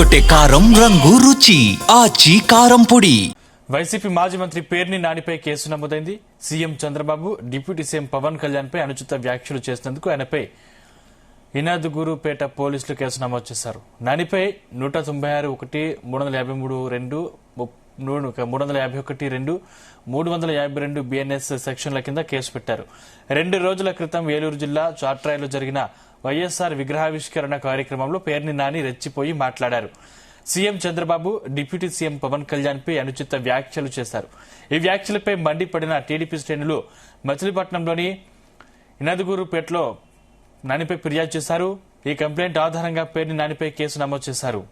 అదరగొట్టే కారం రంగు రుచి ఆచి కారం పొడి. వైసీపీ మాజీ మంత్రి పేర్ని నానిపై కేసు నమోదైంది. CM Chandrababu deputy CM Pawan Kalyan పై అనుచిత వ్యాఖ్యలు చేసినందుకు ఆయనపై ఇనాదుగురుపేట పోలీసులు కేసు నమోదు చేశారు. నానిపై 196(2) 351(2) 351(2) BNS సెక్షన్ల కింద కేసు పెట్టారు. 2 రోజుల క్రితం ఏలూరు జిల్లా చాట్రాయిలో జరిగిన వైఎస్ఆర్ విగ్రహావిష్కరణ కార్యక్రమంలో పేర్ని నాని రెచ్చిపోయి మాట్లాడారు. CM Chandrababu deputy CM Pawan Kalyan పై అనుచిత వ్యాఖ్యలు చేశారు. ఈ వ్యాఖ్యలపై మండిపడిన టీడీపీ శ్రేణులు మచిలీపట్నంలోని ఇనాదుగురుపేటలో నానిపై ఫిర్యాదు చేశారు. ఈ కంప్లైంట్ ఆధారంగా పేర్ని నానిపై కేసు నమోదు చేశారు.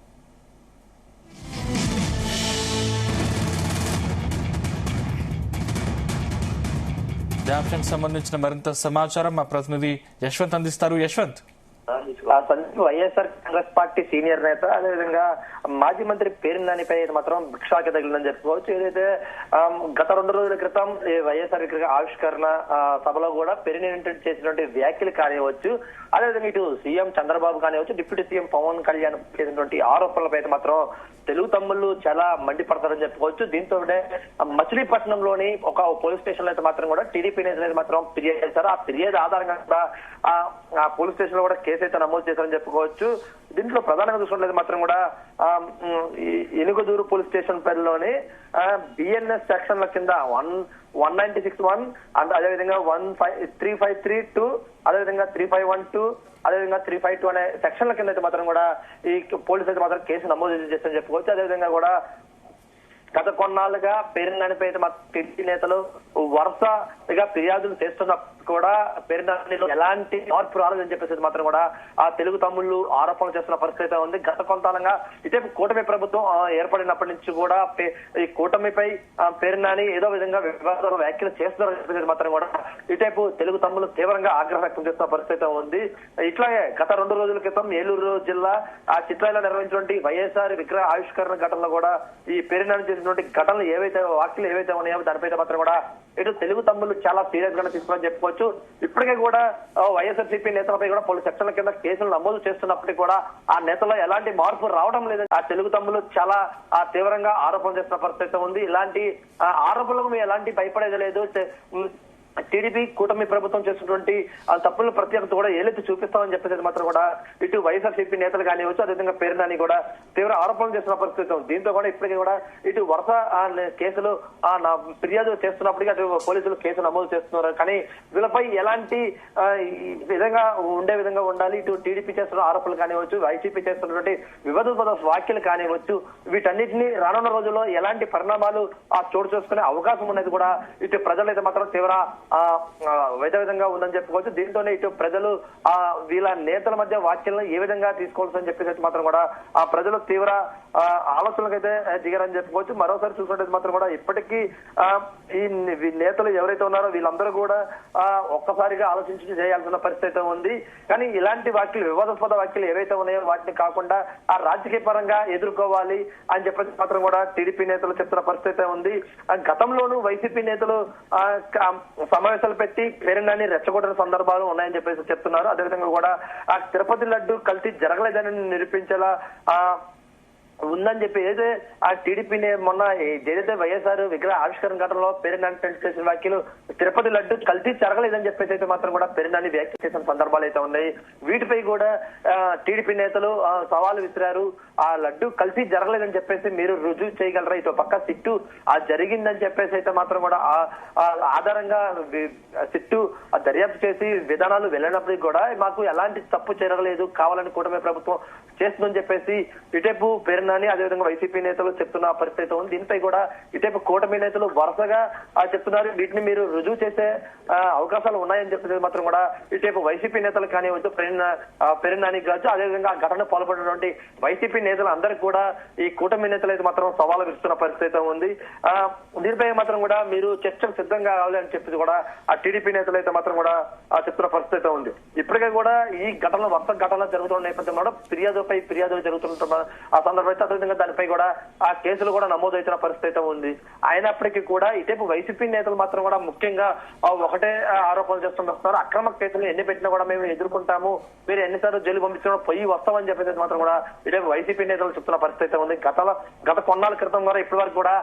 సంబంధించిన మరింత సమాచారం మా ప్రతినిధి యశ్వంత్ అందిస్తారు. యశ్వంత్, వైఎస్ఆర్ కాంగ్రెస్ పార్టీ సీనియర్ నేత అదేవిధంగా మాజీ మంత్రి పేర్ని నానిపై మాత్రం భిక్షాకి తగిలిందని చెప్పుకోవచ్చు. ఏదైతే గత 2 రోజుల క్రితం వైఎస్ఆర్ విగ్రహ ఆవిష్కరణ సభలో కూడా పేర్ని చేసినటువంటి వ్యాఖ్యలు కానివచ్చు, అదేవిధంగా ఇటు సీఎం చంద్రబాబు కానివచ్చు, డిప్యూటీ సీఎం పవన్ కళ్యాణ్ చేసినటువంటి ఆరోపణలపై మాత్రం తెలుగు తమ్ముళ్ళు చాలా మండిపడతారని చెప్పుకోవచ్చు. దీంతో మచిలీపట్నంలోని ఒక పోలీస్ స్టేషన్ లో అయితే మాత్రం కూడా టీడీపీ నేతలు అయితే మాత్రం ఫిర్యాదు చేశారు. ఆ ఫిర్యాదు ఆధారంగా కూడా ఆ పోలీస్ స్టేషన్ లో కూడా కేసు అయితే నమోదు చేశారని చెప్పుకోవచ్చు. దీంట్లో ప్రధానంగా చూసుకుంటే మాత్రం కూడా ఎనుగదూరు పోలీస్ స్టేషన్ పరిధిలోని బిఎన్ఎస్ సెక్షన్ల కింద 196(1) అండ్ అదేవిధంగా 353(2) అదేవిధంగా 3512 అదేవిధంగా 352 అనే సెక్షన్ల కింద అయితే మాత్రం కూడా ఈ పోలీసులు అయితే మాత్రం కేసు నమోదు చేస్తారని చెప్పుకోవచ్చు. అదేవిధంగా కూడా గత కొన్నాళ్ళుగా పేర్ని నానిపై టీడీపీ నేతలు వరుసగా ఫిర్యాదులు చేస్తున్నప్పుడు కూడా పేర్ని నానిలో ఎలాంటి మార్పు రాలేదని చెప్పేసి మాత్రం కూడా ఆ తెలుగు తమ్ముళ్ళు ఆరోపణలు చేస్తున్న పరిస్థితి ఉంది. గత కొంతకాలంగా ఇదే కూటమి ప్రభుత్వం ఏర్పడినప్పటి నుంచి కూడా ఈ కూటమిపై పేర్ని నాని ఏదో విధంగా వివాదాలు వ్యాఖ్యలు చేస్తున్నారని చెప్పేసి మాత్రం కూడా ఇటేపు తెలుగు తమ్ముళ్ళు తీవ్రంగా ఆగ్రహం వ్యక్తం చేస్తున్న పరిస్థితి ఉంది. ఇట్లాగే గత 2 రోజుల క్రితం ఏలూరు జిల్లా ఆ చిత్రాయిలో నిర్వహించినటువంటి వైఎస్ఆర్ విగ్రహ ఆవిష్కరణ ఘటనలో కూడా ఈ పేర్ని నాని చేసినటువంటి ఘటనలు వ్యాఖ్యలు ఏవైతే ఉన్నాయో దానిపై మాత్రం కూడా ఇటు తెలుగు తమ్ముళ్ళు చాలా సీరియస్ గా తీసుకోవాలని చెప్పుకోవచ్చు. ఇప్పటికే కూడా వైఎస్ఆర్సీపీ నేతలపై కూడా పలు సెక్షన్ల కింద కేసులు నమోదు చేస్తున్నప్పటికీ కూడా ఆ నేతల్లో ఎలాంటి మార్పు రావడం లేదని ఆ తెలుగు తమ్ముళ్ళు చాలా తీవ్రంగా ఆరోపణ చేస్తున్న పరిస్థితి ఉంది. ఇలాంటి ఆరోపణలకు మేము ఎలాంటి భయపడేది లేదు. టీడీపీ కూటమి ప్రభుత్వం చేసినటువంటి తప్పులను ప్రత్యేకత కూడా ఏలెత్తి చూపిస్తామని చెప్పేది మాత్రం కూడా ఇటు వైఎస్ఆర్సీపీ నేతలు కానివచ్చు, అదేవిధంగా పేర్ని నాని కూడా తీవ్ర ఆరోపణలు చేస్తున్న పరిస్థితి ఉంది. దీంతో కూడా ఇప్పటికీ కూడా ఇటు వరుస కేసులు ఫిర్యాదు చేస్తున్నప్పటికీ అటు పోలీసులు కేసు నమోదు చేస్తున్నారు. కానీ వీళ్ళపై ఎలాంటి విధంగా ఉండే విధంగా ఉండాలి, ఇటు టీడీపీ చేస్తున్న ఆరోపణలు కానివచ్చు, వైసీపీ చేస్తున్నటువంటి వివాదాస్పద వ్యాఖ్యలు కానివచ్చు, వీటన్నిటిని రానున్న రోజుల్లో ఎలాంటి పరిణామాలు చోటు చేసుకునే అవకాశం ఉన్నది కూడా ఇటు ప్రజలైతే మాత్రం తీవ్ర విధంగా ఉందని చెప్పుకోవచ్చు. దీంతోనే ఇటు ప్రజలు వీళ్ళ నేతల మధ్య వ్యాఖ్యలను ఏ విధంగా తీసుకోవాల్సి చెప్పేసి మాత్రం కూడా ఆ ప్రజలు తీవ్ర ఆలోచనలకు అయితే దిగారని చెప్పుకోవచ్చు. మరోసారి చూసుకుంటే మాత్రం కూడా ఇప్పటికీ ఈ నేతలు ఎవరైతే ఉన్నారో వీళ్ళందరూ కూడా ఒక్కసారిగా ఆలోచించి చేయాల్సిన పరిస్థితి ఉంది. కానీ ఇలాంటి వ్యాఖ్యలు వివాదాస్పద వ్యాఖ్యలు ఏవైతే ఉన్నాయో వాటిని కాకుండా ఆ రాజకీయ పరంగా ఎదుర్కోవాలి అని చెప్పేసి మాత్రం కూడా టీడీపీ నేతలు చెప్తున్న పరిస్థితి ఉంది. గతంలోనూ వైసీపీ నేతలు సమావేశాలు పెట్టి పేర్ని నాని రెచ్చగొట్టిన సందర్భాలు ఉన్నాయని చెప్పేసి చెప్తున్నారు. అదేవిధంగా కూడా ఆ తిరుపతి లడ్డు కల్తీ జరగలేదని నిరూపించేలా ఉందని చెప్పి ఏదైతే ఆ టీడీపీ మొన్న ఏదైతే వైఎస్ఆర్ విగ్రహ ఆవిష్కరణ ఘటనలో పేర్ని నాని చేసిన వ్యాఖ్యలు తిరుపతి లడ్డు కల్తీ జరగలేదని చెప్పేసి అయితే మాత్రం కూడా పేర్ని నాని వ్యాఖ్య చేసిన సందర్భాలు అయితే ఉన్నాయి. వీటిపై కూడా టీడీపీ నేతలు సవాలు విసిరారు. ఆ లడ్డు కల్తీ జరగలేదని చెప్పేసి మీరు రుజువు చేయగలరా, ఇటు పక్క సిట్టు జరిగిందని చెప్పేసి అయితే మాత్రం కూడా ఆధారంగా సిట్టు దర్యాప్తు చేసి విధానాలు వెళ్ళినప్పటికీ కూడా మాకు ఎలాంటి తప్పు జరగలేదు, కావాలని కూటమి ప్రభుత్వం చేస్తుందని చెప్పేసి ఇటేపు పేర్ని నాని అదేవిధంగా వైసీపీ నేతలు చెప్తున్న పరిస్థితి ఉంది. దీనిపై కూడా ఇటేపు కూటమి నేతలు వరుసగా చెప్తున్నారు. వీటిని మీరు రుజువు చేసే అవకాశాలు ఉన్నాయని చెప్పేది మాత్రం కూడా ఇటేపు వైసీపీ నేతలు కానివచ్చు, పేర్ని నాని కావచ్చు, అదేవిధంగా ఘటన పాల్పడినటువంటి వైసీపీ నేతలు అందరికీ కూడా ఈ కూటమి నేతలు అయితే మాత్రం సవాలు విస్తున్న పరిస్థితి ఉంది. దీనిపై మాత్రం కూడా మీరు చర్చకు సిద్ధంగా కావాలి అని చెప్పేసి కూడా ఆ టీడీపీ నేతలు అయితే మాత్రం కూడా చెప్తున్న పరిస్థితి ఉంది. ఇప్పటికే కూడా ఈ వరుస ఘటనలు జరుగుతున్న నేపథ్యంలో ఫిర్యాదుపై ఫిర్యాదులు జరుగుతుంటున్న ఆ సందర్భం దర్యాప్తు అదేవిధంగా దానిపై కూడా ఆ కేసులు కూడా నమోదవుతున్న పరిస్థితి ఉంది. అయినప్పటికీ కూడా ఇటేపు వైసీపీ నేతలు మాత్రం కూడా ముఖ్యంగా ఒకటే ఆరోపణలు చేస్తున్నారు. అక్రమ కేసులు ఎన్ని పెట్టినా కూడా మేము ఎదుర్కొంటాము, మీరు ఎన్నిసార్లు జైలు పంపించినా పొయ్యి వస్తామని చెప్పేసి మాత్రం కూడా ఇటేపు వైసీపీ నేతలు చెప్తున్న పరిస్థితి ఉంది. గత కొన్నాళ్ళ క్రితం కూడా ఇప్పటి వరకు కూడా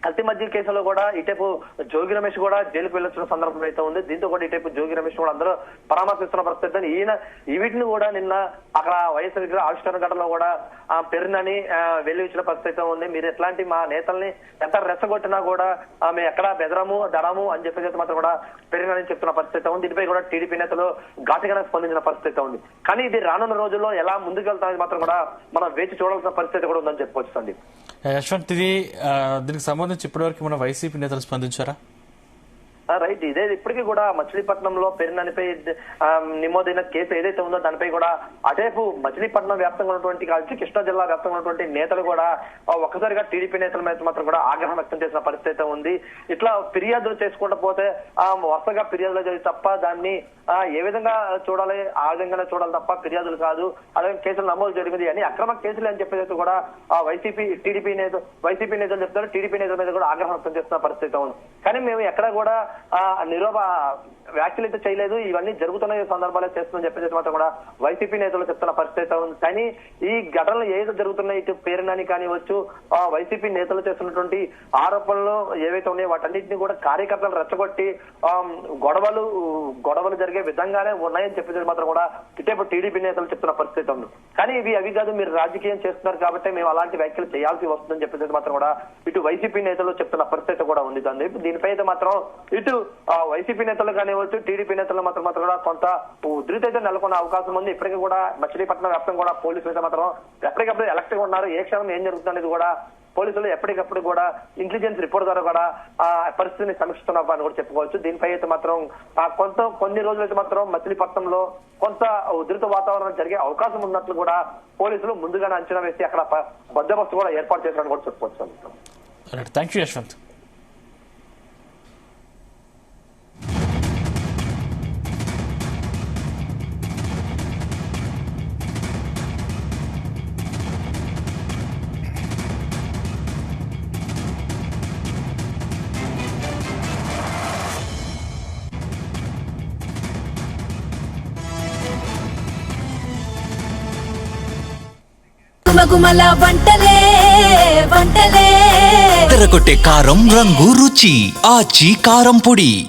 కల్తీ మధ్య కేసులో కూడా ఇటేపు జోగి రమేష్ కూడా జైలుకు వెళ్ళొచ్చిన సందర్భం అయితే ఉంది. దీంతో కూడా ఇటేపు జోగి రమేష్ కూడా అందరూ పరామర్శిస్తున్న పరిస్థితి. ఈయన వీటిని కూడా నిన్న అక్కడ వైఎస్ఆర్ విగ్రహ ఆవిష్కరణ ఘటనలో కూడా పెరినని వెళ్లి ఇచ్చిన పరిస్థితి ఉంది. మీరు ఎట్లాంటి మా నేతల్ని ఎంత రెచ్చగొట్టినా కూడా మేము ఎక్కడ బెదరము దడము అని చెప్పేసి మాత్రం కూడా పెరినని చెప్తున్న పరిస్థితి ఉంది. దీనిపై కూడా టీడీపీ నేతలు ఘాటుగానే స్పందించిన పరిస్థితి ఉంది. కానీ ఇది రానున్న రోజుల్లో ఎలా ముందుకెళ్తామని మాత్రం కూడా మనం వేచి చూడాల్సిన పరిస్థితి కూడా ఉందని చెప్పుకోవచ్చు అండి. యశ్వంత్, దీనికి సంబంధించి ఇప్పటివరకు మన వైసీపీ నేతలు స్పందించారా? రైట్, ఇదే ఇప్పటికీ కూడా మచిలీపట్నంలో పెరిననిపై నమోదైన కేసు ఏదైతే ఉందో దానిపై కూడా అటేపు మచిలీపట్నం వ్యాప్తంగా ఉన్నటువంటి కావచ్చు, కృష్ణా జిల్లా వ్యాప్తంగా ఉన్నటువంటి నేతలు కూడా ఒక్కసారిగా టీడీపీ నేతల మీద మాత్రం కూడా ఆగ్రహం వ్యక్తం చేసిన పరిస్థితి ఉంది. ఇట్లా ఫిర్యాదులు చేసుకుంటూ పోతే వరుసగా ఫిర్యాదులు జరిగి తప్ప దాన్ని ఏ విధంగా చూడాలి, ఆ విధంగానే చూడాలి తప్ప ఫిర్యాదులు కాదు, అలాగే కేసులు నమోదు జరిగింది అని అక్రమ కేసులు అని చెప్పేసి కూడా వైసీపీ నేతలు చెప్తారు. టీడీపీ నేతల మీద కూడా ఆగ్రహం వ్యక్తం చేస్తున్న పరిస్థితి ఉంది. కానీ మేము ఎక్కడ కూడా వ్యాఖ్యలు అయితే చేయలేదు, ఇవన్నీ జరుగుతున్న సందర్భాలే చేస్తుందని చెప్పేసి మాత్రం కూడా వైసీపీ నేతలు చెప్తున్న పరిస్థితి ఉంది. కానీ ఈ ఘటనలు ఏదైతే జరుగుతున్నాయి, ఇటు పేరునాని కానివచ్చు, వైసీపీ నేతలు చేస్తున్నటువంటి ఆరోపణలు ఏవైతే ఉన్నాయో వాటన్నింటినీ కూడా కార్యకర్తలు రెచ్చగొట్టి గొడవలు జరిగే విధంగానే ఉన్నాయని చెప్పేసి మాత్రం కూడా ఇటేపు టీడీపీ నేతలు చెప్తున్న పరిస్థితి ఉంది. కానీ అవి కాదు, మీరు రాజకీయం చేస్తున్నారు కాబట్టి మేము అలాంటి వ్యాఖ్యలు చేయాల్సి వస్తుందని చెప్పేసి మాత్రం కూడా ఇటు వైసీపీ నేతలు చెప్తున్న పరిస్థితి కూడా ఉంది. దీనిపై అయితే మాత్రం ఇటు వైసీపీ నేతలు కానివచ్చు, టీడీపీ నేతలు మాత్రం కూడా కొంత ఉధృతి అయితే నెలకొన్న అవకాశం ఉంది. ఇప్పటికీ కూడా మచిలీపట్నం వ్యాప్తం కూడా పోలీసులు అయితే మాత్రం ఎప్పటికప్పుడు ఎలక్ట్ గా ఉన్నారు. ఏ క్షణం ఏం జరుగుతుంది కూడా పోలీసులు ఎప్పటికప్పుడు కూడా ఇంటెలిజెన్స్ రిపోర్ట్ ద్వారా కూడా ఆ పరిస్థితిని సమీక్షిస్తున్నారని కూడా చెప్పుకోవచ్చు. దీనిపై అయితే మాత్రం కొన్ని రోజులు అయితే మాత్రం మచిలీపట్నంలో కొంత ఉధృత వాతావరణం జరిగే అవకాశం ఉన్నట్లు కూడా పోలీసులు ముందుగానే అంచనా వేసి అక్కడ బందోబస్తు కూడా ఏర్పాటు చేశారని కూడా చెప్పుకోవచ్చు. Thank you Yashwant. గుమగుమల వంటలే తెరకొట్టే కారం రంగు రుచి ఆచి కారం పొడి.